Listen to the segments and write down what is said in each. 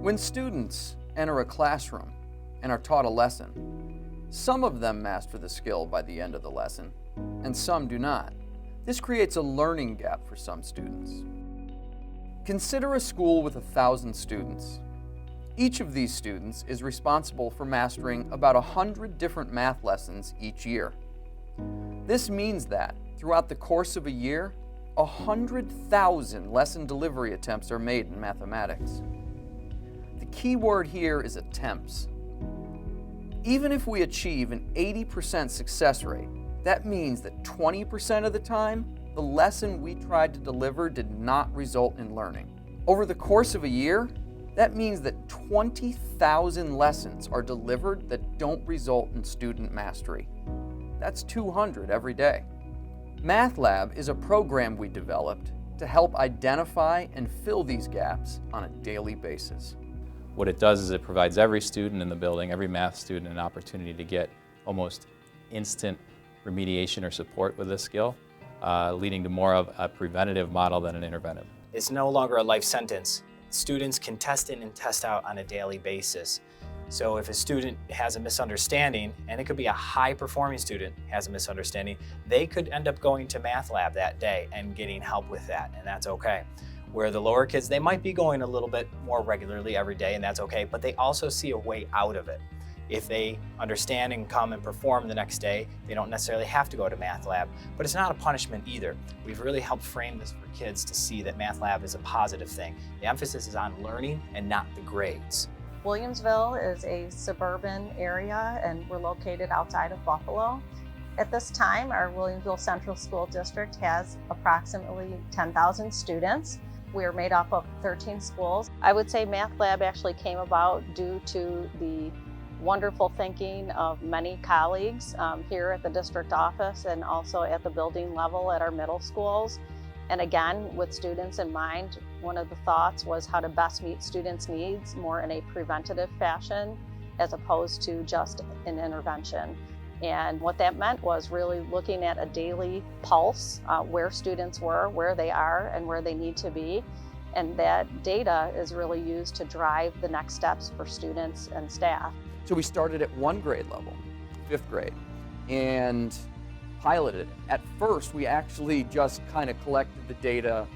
When students enter a classroom and are taught a lesson, some of them master the skill by the end of the lesson, and some do not. This creates a learning gap for some students. Consider a school with 1,000 students. Each of these students is responsible for mastering about 100 different math lessons each year. This means that, throughout the course of a year, 100,000 lesson delivery attempts are made in mathematics. The key word here is attempts. Even if we achieve an 80% success rate, that means that 20% of the time, the lesson we tried to deliver did not result in learning. Over the course of a year, that means that 20,000 lessons are delivered that don't result in student mastery. That's 200 every day. MathLAB is a program we developed to help identify and fill these gaps on a daily basis. What it does is it provides every student in the building, every math student, an opportunity to get almost instant remediation or support with this skill, leading to more of a preventative model than an interventive. It's no longer a life sentence. Students can test in and test out on a daily basis. So if a student has a misunderstanding, and it could be a high-performing student has a misunderstanding, they could end up going to MathLAB that day and getting help with that, and that's okay. Where the lower kids, they might be going a little bit more regularly every day, and that's okay, but they also see a way out of it. If they understand and come and perform the next day, they don't necessarily have to go to MathLAB, but it's not a punishment either. We've really helped frame this for kids to see that MathLAB is a positive thing. The emphasis is on learning and not the grades. Williamsville is a suburban area, and we're located outside of Buffalo. At this time, our Williamsville Central School District has approximately 10,000 students. We're made up of 13 schools. I would say MathLAB actually came about due to the wonderful thinking of many colleagues here at the district office and also at the building level at our middle schools. And again, with students in mind, one of the thoughts was how to best meet students' needs more in a preventative fashion as opposed to just an intervention. And what that meant was really looking at a daily pulse, where students were, where they are, and where they need to be. And that data is really used to drive the next steps for students and staff. So we started at one grade level, 5th grade, and piloted it. At first, we actually just kind of collected the data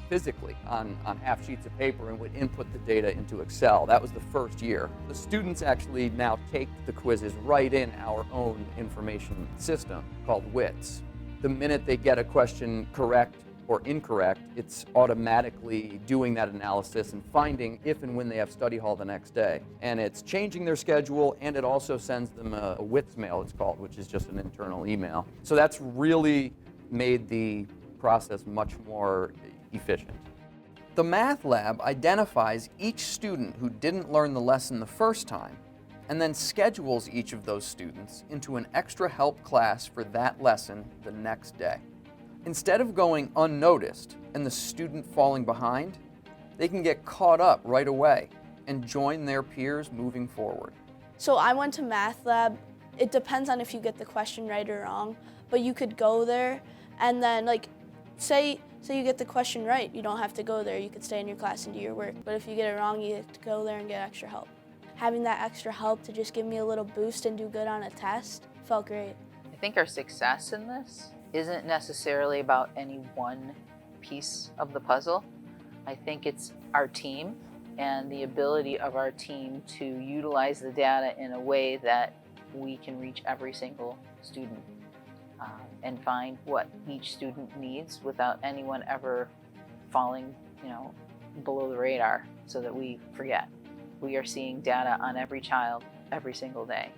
physically on half sheets of paper and would input the data into Excel. That was the first year. The students actually now take the quizzes right in our own information system called WITS. The minute they get a question correct or incorrect, it's automatically doing that analysis and finding if and when they have study hall the next day. And it's changing their schedule, and it also sends them a WITS mail, it's called, which is just an internal email. So that's really made the process much more efficient. The MathLAB identifies each student who didn't learn the lesson the first time and then schedules each of those students into an extra help class for that lesson the next day. Instead of going unnoticed and the student falling behind, they can get caught up right away and join their peers moving forward. So I went to MathLAB. It depends on if you get the question right or wrong, but you could go there and then say you get the question right, you don't have to go there. You could stay in your class and do your work. But if you get it wrong, you have to go there and get extra help. Having that extra help to just give me a little boost and do good on a test felt great. I think our success in this isn't necessarily about any one piece of the puzzle. I think it's our team and the ability of our team to utilize the data in a way that we can reach every single student and find what each student needs without anyone ever falling, below the radar so that we forget. We are seeing data on every child every single day.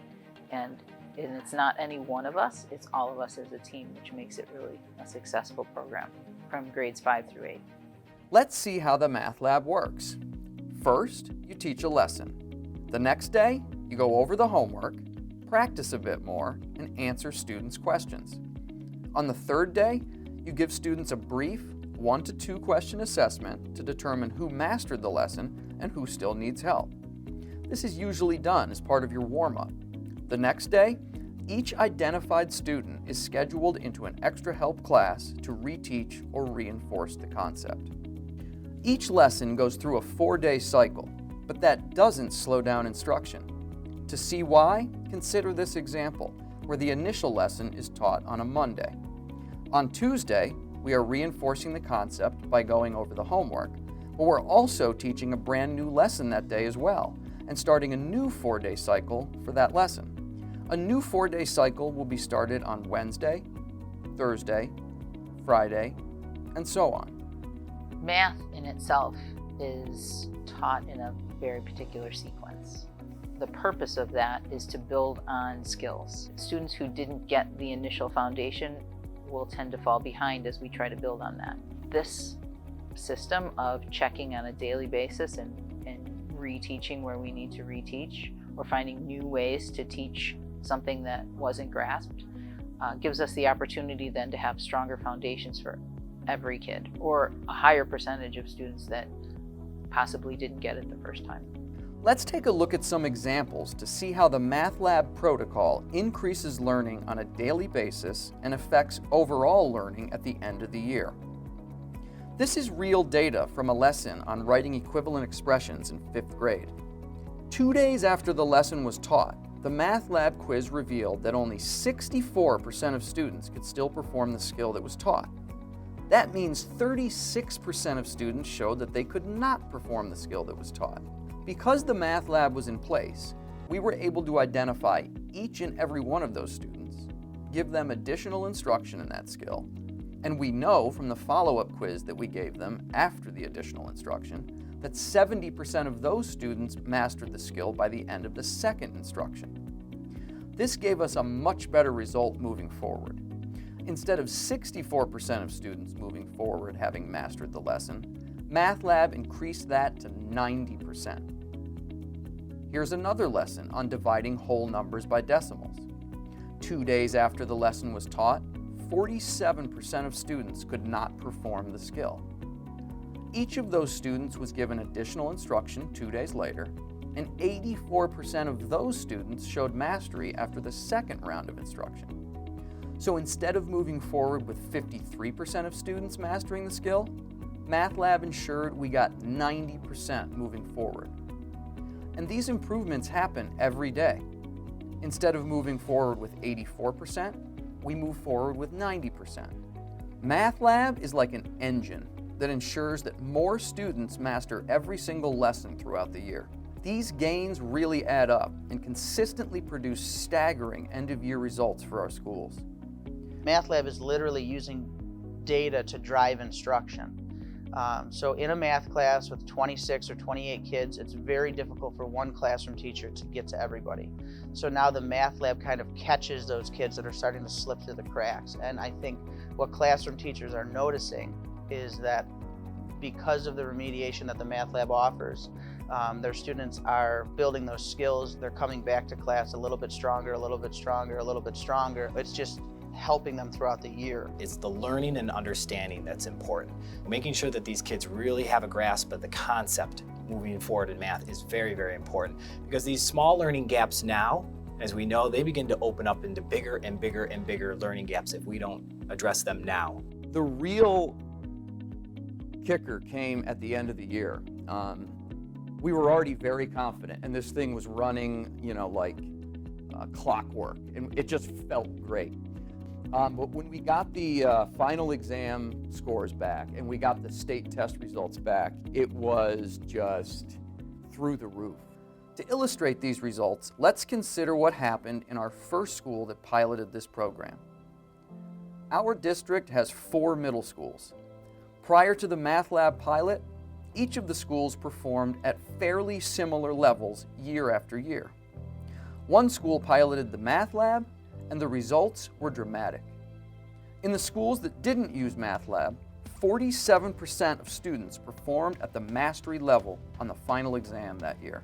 And it's not any one of us, it's all of us as a team, which makes it really a successful program from grades 5 through 8. Let's see how the MathLAB works. First, you teach a lesson. The next day, you go over the homework, practice a bit more, and answer students' questions. On the third day, you give students a brief 1 to 2 question assessment to determine who mastered the lesson and who still needs help. This is usually done as part of your warm-up. The next day, each identified student is scheduled into an extra help class to reteach or reinforce the concept. Each lesson goes through a 4-day cycle, but that doesn't slow down instruction. To see why, consider this example, where the initial lesson is taught on a Monday. On Tuesday, we are reinforcing the concept by going over the homework, but we're also teaching a brand new lesson that day as well, and starting a new 4-day cycle for that lesson. A new 4-day cycle will be started on Wednesday, Thursday, Friday, and so on. Math in itself is taught in a very particular sequence. The purpose of that is to build on skills. Students who didn't get the initial foundation will tend to fall behind as we try to build on that. This system of checking on a daily basis and reteaching where we need to reteach, or finding new ways to teach something that wasn't grasped, gives us the opportunity then to have stronger foundations for every kid, or a higher percentage of students that possibly didn't get it the first time. Let's take a look at some examples to see how the MathLab protocol increases learning on a daily basis and affects overall learning at the end of the year. This is real data from a lesson on writing equivalent expressions in 5th grade. 2 days after the lesson was taught, the MathLab quiz revealed that only 64% of students could still perform the skill that was taught. That means 36% of students showed that they could not perform the skill that was taught. Because the MathLab was in place, we were able to identify each and every one of those students, give them additional instruction in that skill, and we know from the follow-up quiz that we gave them after the additional instruction that 70% of those students mastered the skill by the end of the second instruction. This gave us a much better result moving forward. Instead of 64% of students moving forward having mastered the lesson, MathLab increased that to 90%. Here's another lesson on dividing whole numbers by decimals. 2 days after the lesson was taught, 47% of students could not perform the skill. Each of those students was given additional instruction 2 days later, and 84% of those students showed mastery after the second round of instruction. So instead of moving forward with 53% of students mastering the skill, MathLab ensured we got 90% moving forward. And these improvements happen every day. Instead of moving forward with 84%, we move forward with 90%. MathLab is like an engine that ensures that more students master every single lesson throughout the year. These gains really add up and consistently produce staggering end-of-year results for our schools. MathLab is literally using data to drive instruction. So in a math class with 26 or 28 kids, it's very difficult for one classroom teacher to get to everybody. So now the MathLab kind of catches those kids that are starting to slip through the cracks. And I think what classroom teachers are noticing is that because of the remediation that the MathLab offers, their students are building those skills. They're coming back to class a little bit stronger, a little bit stronger, a little bit stronger. It's just helping them throughout the year. It's the learning and understanding that's important. Making sure that these kids really have a grasp of the concept moving forward in math is very, very important, because these small learning gaps now, as we know, they begin to open up into bigger and bigger and bigger learning gaps if we don't address them now. The real kicker came at the end of the year. We were already very confident, and this thing was running, like clockwork, and it just felt great. But when we got the final exam scores back and we got the state test results back, it was just through the roof. To illustrate these results, let's consider what happened in our first school that piloted this program. Our district has 4 middle schools. Prior to the MathLab pilot, each of the schools performed at fairly similar levels year after year. One school piloted the MathLab, and the results were dramatic. In the schools that didn't use MathLab, 47% of students performed at the mastery level on the final exam that year.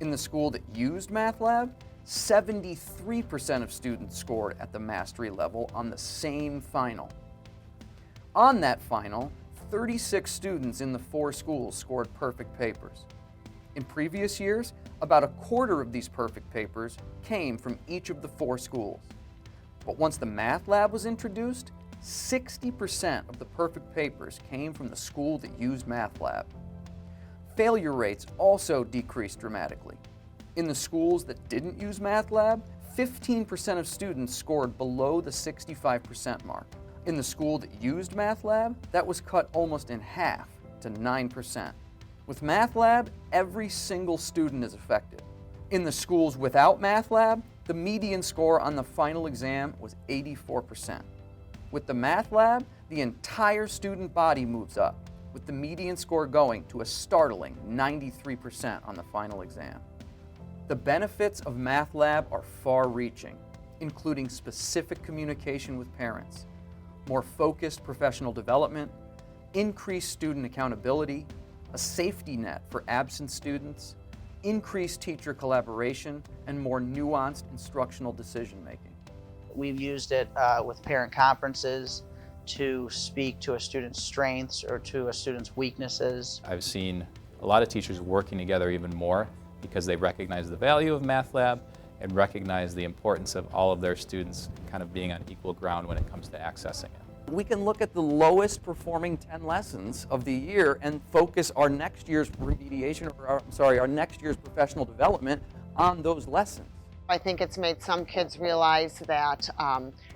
In the school that used MathLab, 73% of students scored at the mastery level on the same final. On that final, 36 students in the 4 schools scored perfect papers. In previous years, about a quarter of these perfect papers came from each of the 4 schools. But once the MathLab was introduced, 60% of the perfect papers came from the school that used MathLAB. Failure rates also decreased dramatically. In the schools that didn't use MathLAB, 15% of students scored below the 65% mark. In the school that used MathLAB, that was cut almost in half to 9%. With MathLAB, every single student is affected. In the schools without MathLAB, the median score on the final exam was 84%. With the MathLAB, the entire student body moves up, with the median score going to a startling 93% on the final exam. The benefits of MathLAB are far-reaching, including specific communication with parents, more focused professional development, increased student accountability, a safety net for absent students, increased teacher collaboration, and more nuanced instructional decision-making. We've used it with parent conferences to speak to a student's strengths or to a student's weaknesses. I've seen a lot of teachers working together even more because they recognize the value of MathLAB and recognize the importance of all of their students kind of being on equal ground when it comes to accessing it. We can look at the lowest performing 10 lessons of the year and focus our next year's remediation, or our next year's professional development on those lessons. I think it's made some kids realize that,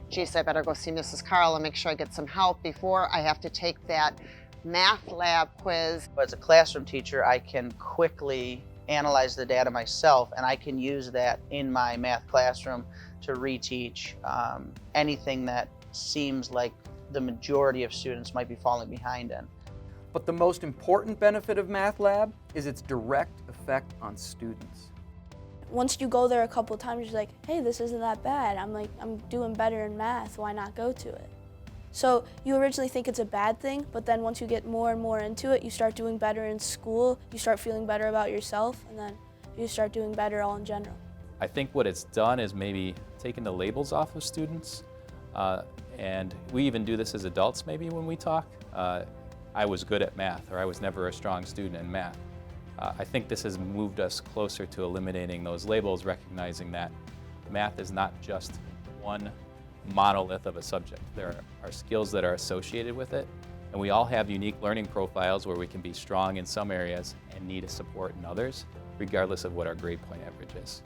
geez, I better go see Mrs. Carl and make sure I get some help before I have to take that MathLAB quiz. As a classroom teacher, I can quickly analyze the data myself, and I can use that in my math classroom to reteach anything that seems like the majority of students might be falling behind in. But the most important benefit of MathLAB is its direct effect on students. Once you go there a couple times, you're like, hey, this isn't that bad. I'm doing better in math. Why not go to it? So you originally think it's a bad thing, but then once you get more and more into it, you start doing better in school, you start feeling better about yourself, and then you start doing better all in general. I think what it's done is maybe taken the labels off of students. And we even do this as adults maybe when we talk. I was good at math, or I was never a strong student in math. I think this has moved us closer to eliminating those labels, recognizing that math is not just one monolith of a subject. There are skills that are associated with it, and we all have unique learning profiles where we can be strong in some areas and need support in others, regardless of what our grade point average is.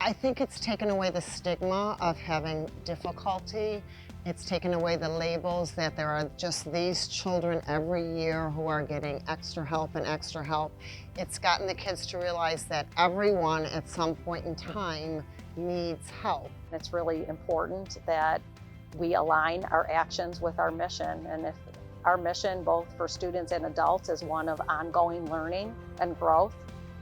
I think it's taken away the stigma of having difficulty. It's taken away the labels that there are just these children every year who are getting extra help and extra help. It's gotten the kids to realize that everyone at some point in time needs help. It's really important that we align our actions with our mission. And if our mission, both for students and adults, is one of ongoing learning and growth,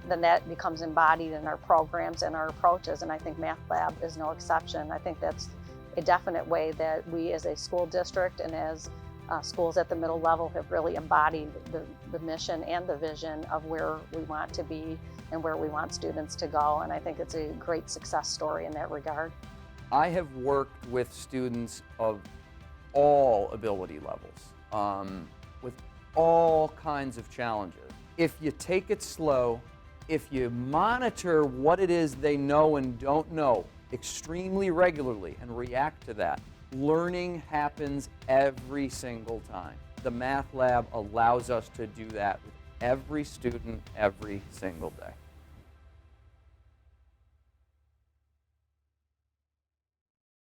then that becomes embodied in our programs and our approaches. And I think MathLAB is no exception. I think that's a definite way that we as a school district and as schools at the middle level have really embodied the mission and the vision of where we want to be and where we want students to go. And I think it's a great success story in that regard. I have worked with students of all ability levels, with all kinds of challenges. If you take it slow, if you monitor what it is they know and don't know extremely regularly and react to that, learning happens every single time. The MathLAB allows us to do that with every student every single day.